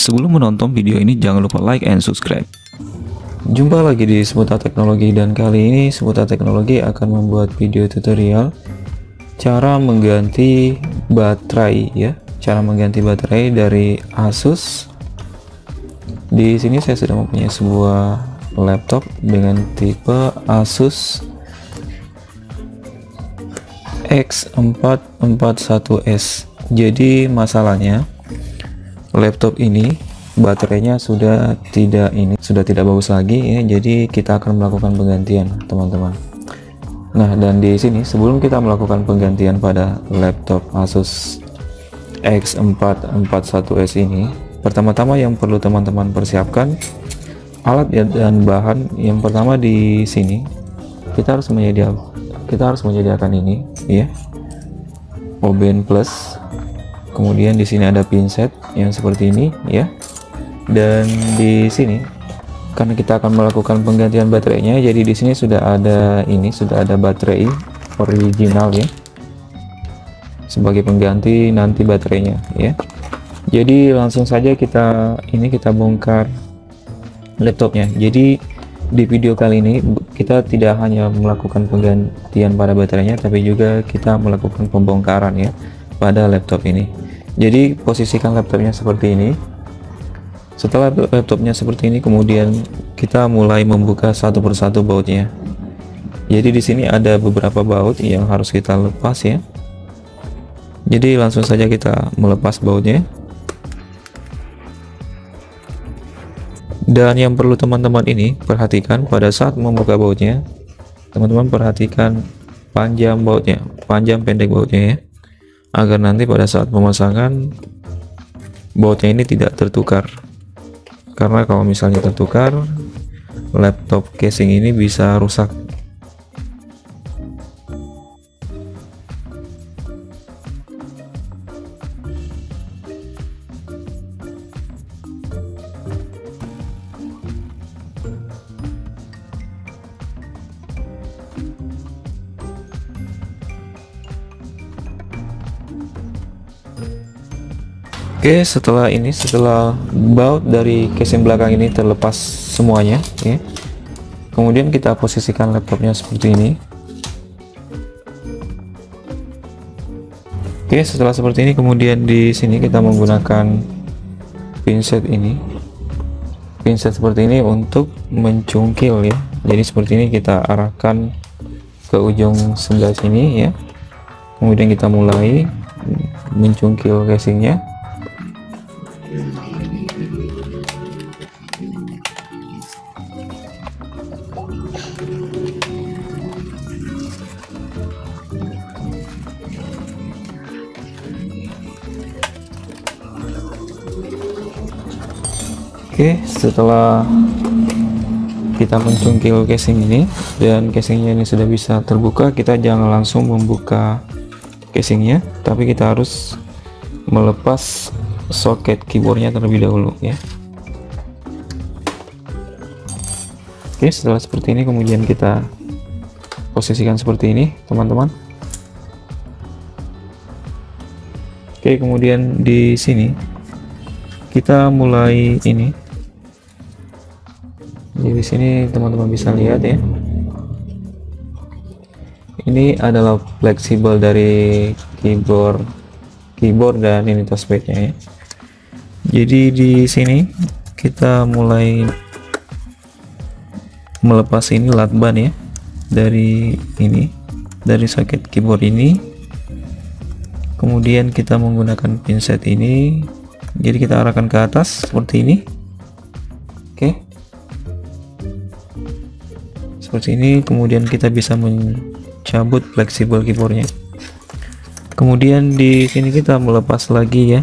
Sebelum menonton video ini, jangan lupa like and subscribe. Jumpa lagi di Seputar Teknologi, dan kali ini Seputar Teknologi akan membuat video tutorial cara mengganti baterai ya. Cara mengganti baterai dari Asus. Di sini saya sudah mempunyai sebuah laptop dengan tipe Asus X441S. Jadi masalahnya laptop ini baterainya sudah tidak bagus lagi ya, jadi kita akan melakukan penggantian teman-teman. Nah, dan di sini sebelum kita melakukan penggantian pada laptop Asus X441S ini, pertama-tama yang perlu teman-teman persiapkan alat dan bahan. Yang pertama di sini kita harus menyediakan ini ya, Oben Plus. Kemudian di sini ada pinset yang seperti ini ya. Dan di sini karena kita akan melakukan penggantian baterainya, jadi di sini sudah ada baterai original ya, sebagai pengganti nanti baterainya ya. Jadi langsung saja kita bongkar laptopnya. Jadi di video kali ini kita tidak hanya melakukan penggantian pada baterainya, tapi juga kita melakukan pembongkaran ya pada laptop ini. Jadi posisikan laptopnya seperti ini. Setelah laptopnya seperti ini, kemudian kita mulai membuka satu persatu bautnya. Jadi di sini ada beberapa baut yang harus kita lepas ya. Jadi langsung saja kita melepas bautnya. Dan yang perlu teman-teman ini perhatikan pada saat membuka bautnya, teman-teman perhatikan panjang bautnya, panjang pendek bautnya ya, agar nanti pada saat pemasangan bautnya ini tidak tertukar. Karena kalau misalnya tertukar, laptop casing ini bisa rusak. Oke, setelah baut dari casing belakang ini terlepas semuanya ya, kemudian kita posisikan laptopnya seperti ini. Oke, setelah seperti ini, kemudian di sini kita menggunakan pinset seperti ini untuk mencungkil ya. Jadi seperti ini kita arahkan ke ujung sebelah sini ya, kemudian kita mulai mencungkil casingnya. Oke, setelah kita mencungkil casing ini dan casingnya ini sudah bisa terbuka, kita jangan langsung membuka casingnya, tapi kita harus melepas soket keyboardnya terlebih dahulu ya. Oke, setelah seperti ini kemudian kita posisikan seperti ini teman-teman. Oke, kemudian di sini kita mulai ini. Jadi di sini teman-teman bisa lihat ya, ini adalah fleksibel dari keyboard dan ini touchpadnya ya. Jadi di sini kita mulai melepas ini lakban ya, dari soket keyboard ini. Kemudian kita menggunakan pinset ini, jadi kita arahkan ke atas seperti ini. Oke, seperti ini. Kemudian kita bisa mencabut fleksibel keyboardnya. Kemudian di sini kita melepas lagi ya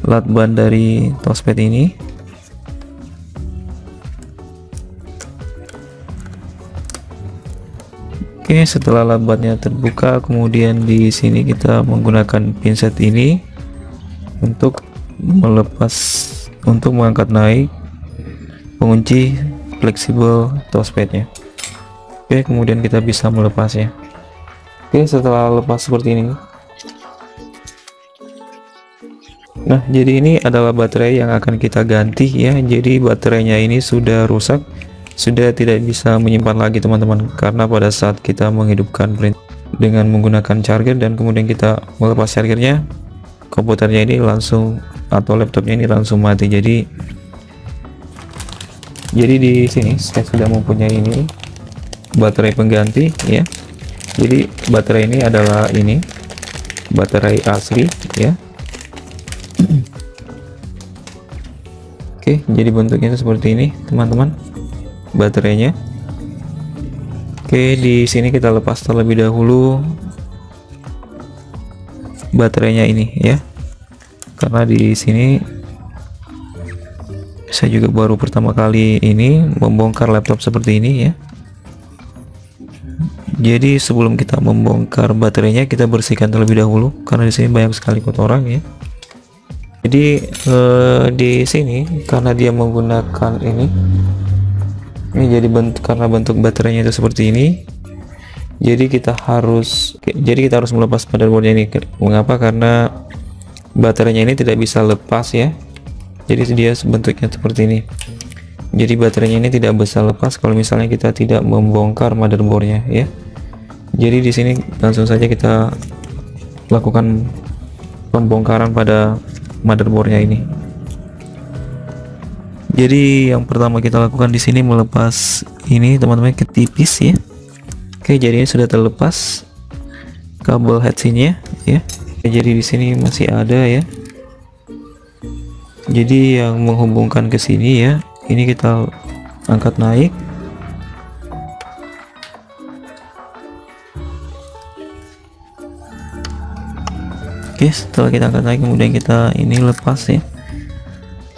lakban dari touchpad ini. Oke, setelah lakbannya terbuka, kemudian di sini kita menggunakan pinset ini untuk mengangkat naik pengunci fleksibel touchpadnya. Oke, kemudian kita bisa melepasnya. Oke, setelah lepas seperti ini, Nah, jadi ini adalah baterai yang akan kita ganti ya. Jadi baterainya ini sudah rusak, sudah tidak bisa menyimpan lagi teman-teman, karena pada saat kita menghidupkan print dengan menggunakan charger dan kemudian kita melepas chargernya, komputernya ini langsung atau laptopnya ini langsung mati. Jadi di sini saya sudah mempunyai ini baterai pengganti ya. Jadi baterai ini adalah ini baterai asli ya. Oke, jadi bentuknya seperti ini teman-teman baterainya. Oke, di sini kita lepas terlebih dahulu baterainya ini ya, karena di sini saya juga baru pertama kali ini membongkar laptop seperti ini ya. Jadi sebelum kita membongkar baterainya, kita bersihkan terlebih dahulu karena di sini banyak sekali kotoran ya. Jadi di sini karena dia menggunakan ini jadi karena bentuk baterainya itu seperti ini, jadi kita harus melepas motherboardnya ini. Mengapa? Karena baterainya ini tidak bisa lepas ya. Jadi dia bentuknya seperti ini. Jadi baterainya ini tidak bisa lepas kalau misalnya kita tidak membongkar motherboardnya ya. Jadi di sini langsung saja kita lakukan pembongkaran pada motherboardnya ini. Jadi yang pertama kita lakukan di sini melepas ini teman-teman ke tipis ya. Oke, jadi ini sudah terlepas kabel heatsinknya ya. Jadi di sini masih ada ya. Jadi yang menghubungkan ke sini ya, ini kita angkat naik. Oke, setelah kita angkat naik kemudian kita ini lepas ya.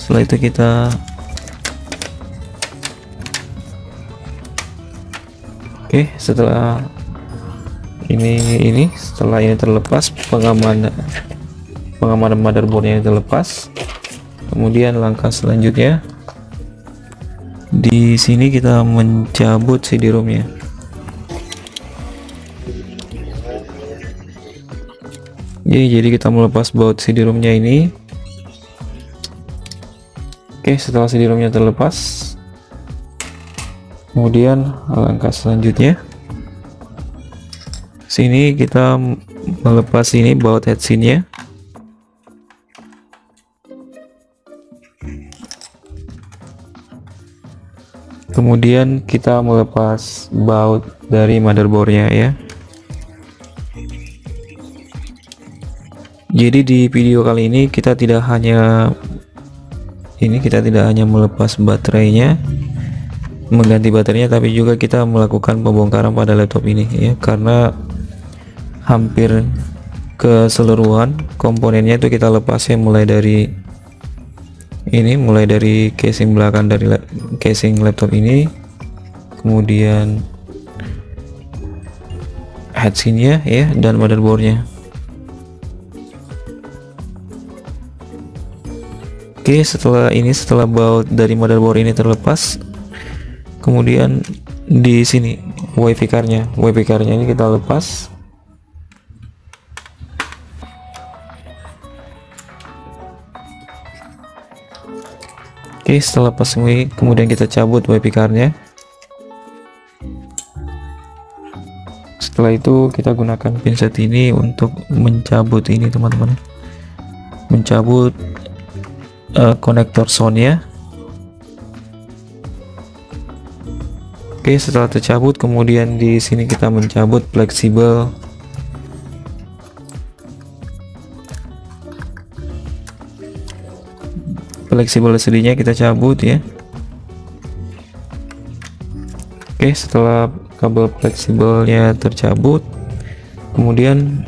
Setelah itu kita setelah ini terlepas, pengamanan motherboardnya terlepas, kemudian langkah selanjutnya di sini kita mencabut CD-ROM-nya. Jadi kita melepas baut CD-ROM-nya ini. Oke, setelah CD-ROM-nya terlepas, kemudian langkah selanjutnya sini kita melepas ini baut heatsinknya. Kemudian kita melepas baut dari motherboardnya ya. Jadi di video kali ini kita tidak hanya melepas baterainya, mengganti baterainya, tapi juga kita melakukan pembongkaran pada laptop ini ya, karena hampir keseluruhan komponennya itu kita lepas ya, mulai dari casing belakang dari casing laptop ini, kemudian heatsinknya ya, dan motherboardnya. Oke, setelah baut dari motherboard ini terlepas, kemudian di sini WiFi card-nya ini kita lepas. Oke, setelah lepas ini kemudian kita cabut WiFi card-nya. Setelah itu kita gunakan pinset ini untuk mencabut ini teman-teman, mencabut konektor sound-nya. Oke, setelah tercabut kemudian di sini kita mencabut fleksibel LCD-nya kita cabut ya. Oke, setelah kabel fleksibelnya tercabut, kemudian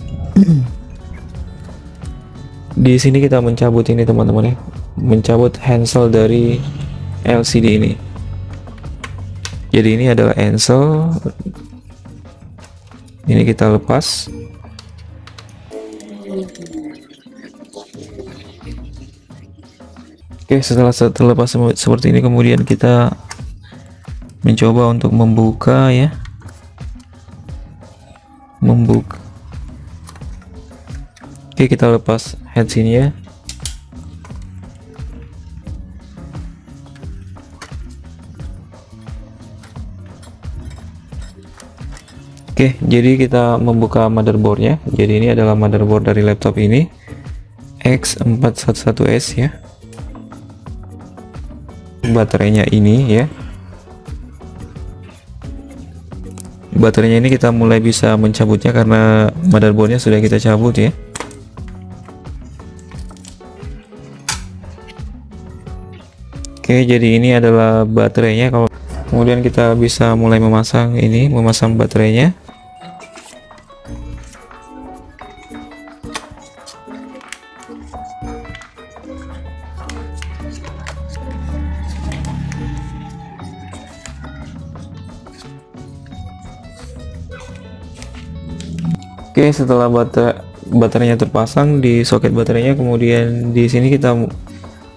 di sini kita mencabut ini teman-teman ya, mencabut handle dari LCD ini. Jadi ini adalah handle, ini kita lepas. Oke, setelah terlepas seperti ini kemudian kita mencoba untuk membuka ya, Oke, kita lepas headsinknya. Oke, jadi kita membuka motherboardnya. Jadi ini adalah motherboard dari laptop ini, X411S ya. Baterainya ini ya. Baterainya ini kita mulai bisa mencabutnya karena motherboardnya sudah kita cabut ya. Oke, jadi ini adalah baterainya. Kalau kemudian kita bisa mulai memasang baterainya. Oke, setelah baterainya terpasang di soket baterainya, kemudian di sini kita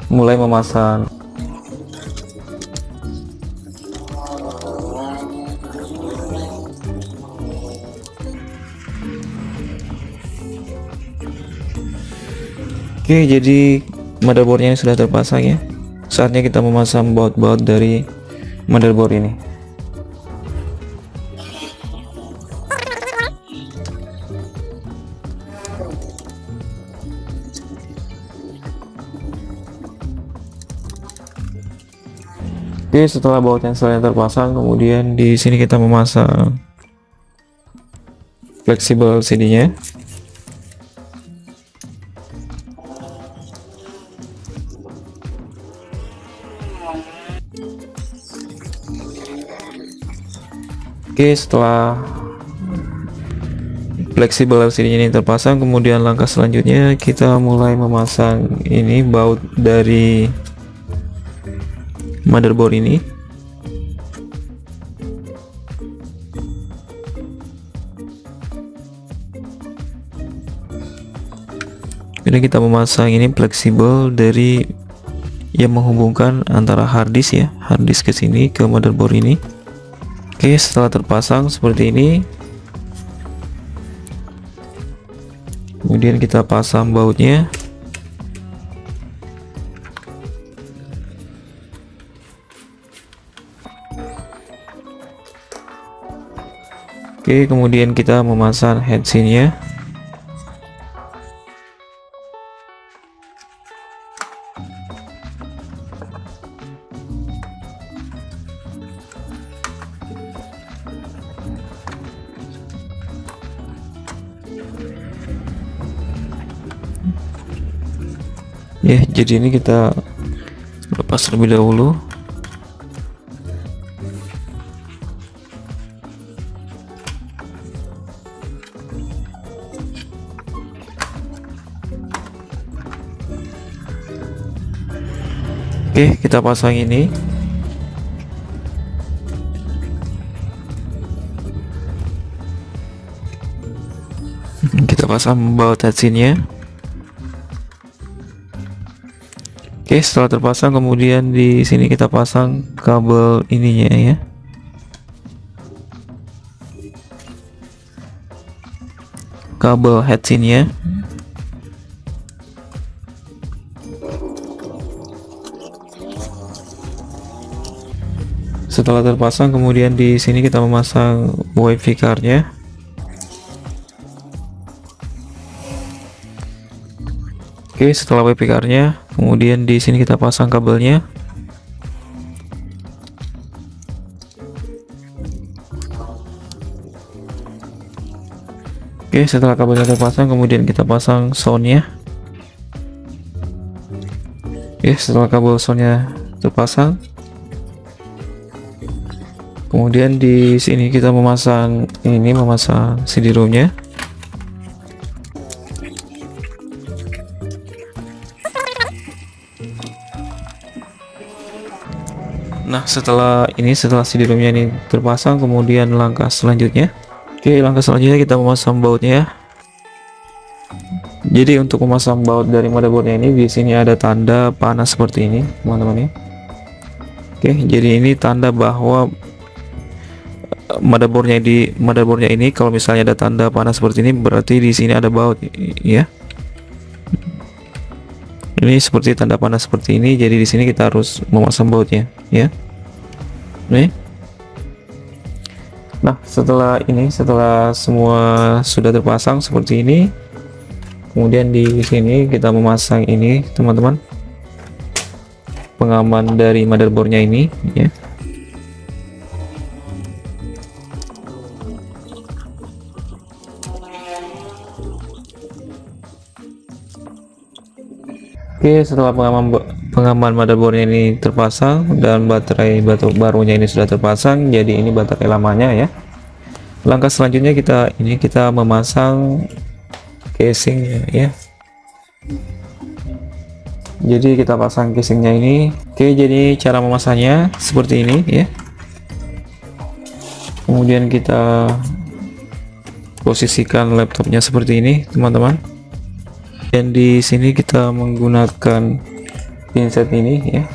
mulai memasang. Oke, jadi motherboardnya sudah terpasang ya. Saatnya kita memasang baut-baut dari motherboard ini. Oke, setelah baut yang selesai terpasang, kemudian di sini kita memasang fleksibel CD-nya. Oke, setelah fleksibel LCD ini terpasang, kemudian langkah selanjutnya kita mulai memasang ini baut dari motherboard ini. Ini kita memasang ini fleksibel dari yang menghubungkan antara hard disk ya, hard disk ke sini ke motherboard ini. Oke, setelah terpasang seperti ini, kemudian kita pasang bautnya. Oke, kemudian kita memasang heatsink-nya. Ya, jadi ini kita lepas terlebih dahulu. Oke, kita pasang ini. Kita pasang baut heatsink-nya. Oke, setelah terpasang, kemudian di sini kita pasang kabel ininya ya. Kabel heatsink-nya. Setelah terpasang, kemudian di sini kita memasang wifi card-nya. Oke, setelah wifi card-nya, kemudian di sini kita pasang kabelnya. Oke, setelah kabelnya terpasang, kemudian kita pasang sound-nya. Oke, setelah kabel sound-nya terpasang, kemudian di sini kita memasang CD-ROM-nya. Nah, setelah CD-ROM-nya ini terpasang, kemudian langkah selanjutnya. Oke, langkah selanjutnya kita memasang bautnya. Jadi untuk memasang baut dari motherboardnya ini, di sini ada tanda panas seperti ini, teman-teman ya. Oke, jadi ini tanda bahwa motherboardnya ini kalau misalnya ada tanda panas seperti ini, berarti di sini ada baut ya. Ini seperti tanda panas seperti ini, jadi di sini kita harus memasang bautnya ya. Nih. Nah, setelah semua sudah terpasang seperti ini, kemudian di sini kita memasang ini, teman-teman, pengaman dari motherboardnya ini, ya. Oke, setelah pengaman motherboardnya ini terpasang dan baterai barunya ini sudah terpasang, jadi ini baterai lamanya ya. Langkah selanjutnya kita memasang casingnya ya. Jadi kita pasang casingnya ini. Oke, jadi cara memasangnya seperti ini ya. Kemudian kita posisikan laptopnya seperti ini, teman-teman. Dan di sini kita menggunakan pinset ini ya,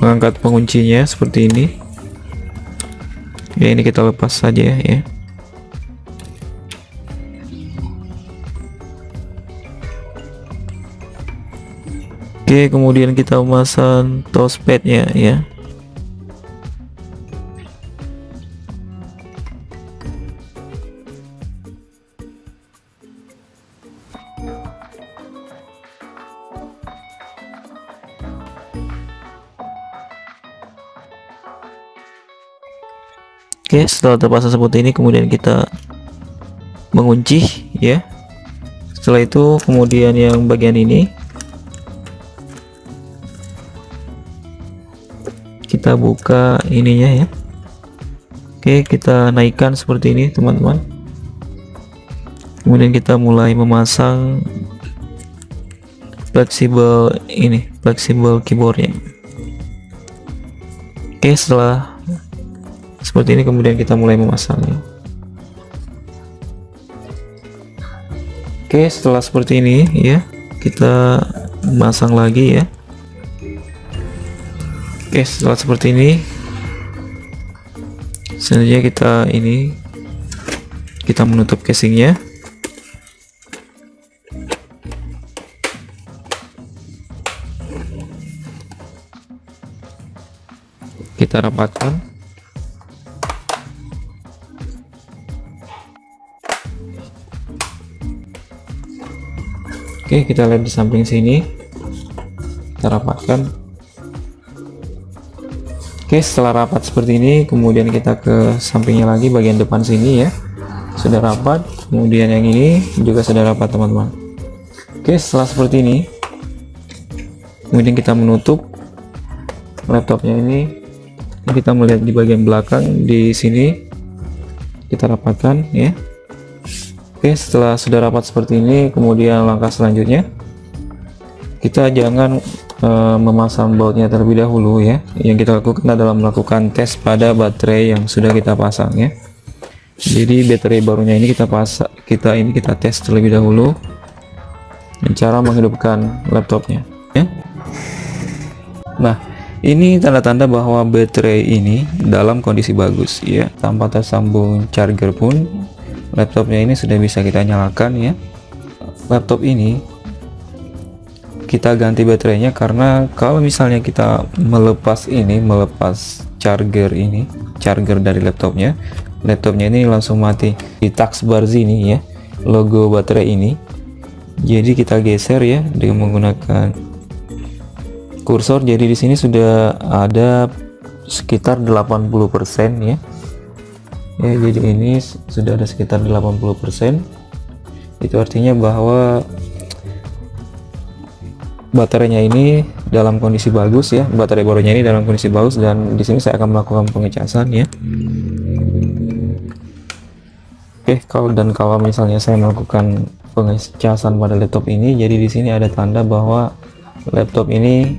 mengangkat penguncinya seperti ini ya. Ini kita lepas saja ya. Oke, kemudian kita memasang touchpadnya ya. Oke, setelah terpasang seperti ini, kemudian kita mengunci ya. Setelah itu kemudian yang bagian ini kita buka ininya ya. Oke, kita naikkan seperti ini, teman-teman. Kemudian kita mulai memasang fleksibel keyboardnya. Oke, setelah seperti ini kemudian kita mulai memasangnya. Oke, setelah seperti ini ya, kita masang lagi ya. Oke, setelah seperti ini selanjutnya kita menutup casingnya. Kita rapatkan. Oke, kita lihat di samping sini, kita rapatkan. Oke, setelah rapat seperti ini, kemudian kita ke sampingnya lagi, bagian depan sini ya, sudah rapat. Kemudian yang ini juga sudah rapat, teman-teman. Oke, setelah seperti ini, kemudian kita menutup laptopnya ini. Kita melihat di bagian belakang di sini, kita rapatkan ya. Oke, setelah sudah rapat seperti ini, kemudian langkah selanjutnya kita jangan memasang bautnya terlebih dahulu ya. Yang kita lakukan adalah melakukan tes pada baterai yang sudah kita pasang ya. Jadi baterai barunya ini kita tes terlebih dahulu dengan cara menghidupkan laptopnya ya. Nah, ini tanda-tanda bahwa baterai ini dalam kondisi bagus ya, tanpa tersambung charger pun laptopnya ini sudah bisa kita nyalakan ya. Laptop ini kita ganti baterainya karena kalau misalnya kita melepas charger dari laptopnya ini langsung mati. Di taskbar sini ya, logo baterai ini, jadi kita geser ya dengan menggunakan kursor. Jadi di sini sudah ada sekitar 80% ya. Ya, jadi ini sudah ada sekitar 80%. Itu artinya bahwa baterainya ini dalam kondisi bagus ya. Baterai barunya ini dalam kondisi bagus, dan di sini saya akan melakukan pengecasan ya. Oke, kalau misalnya saya melakukan pengecasan pada laptop ini, jadi di sini ada tanda bahwa laptop ini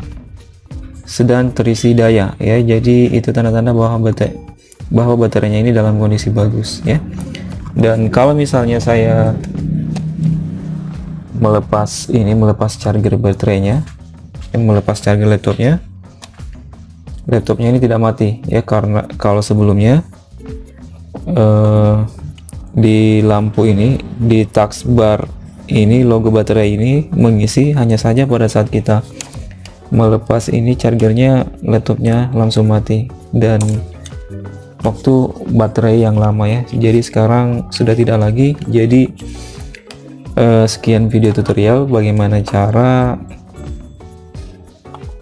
sedang terisi daya ya. Jadi itu tanda-tanda bahwa baterainya ini dalam kondisi bagus ya. Dan kalau misalnya saya melepas charger baterainya, melepas charger laptopnya ini tidak mati ya, karena kalau sebelumnya di lampu ini, di taskbar ini, logo baterai ini mengisi hanya saja pada saat kita melepas ini chargernya, laptopnya langsung mati. Dan waktu baterai yang lama ya. Jadi sekarang sudah tidak lagi. Jadi sekian video tutorial bagaimana cara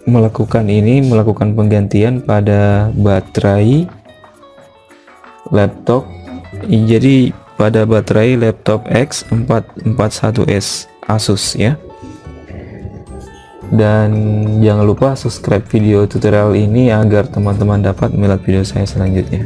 melakukan penggantian pada baterai laptop. Jadi pada baterai laptop X441S Asus ya. Dan jangan lupa subscribe video tutorial ini agar teman-teman dapat melihat video saya selanjutnya.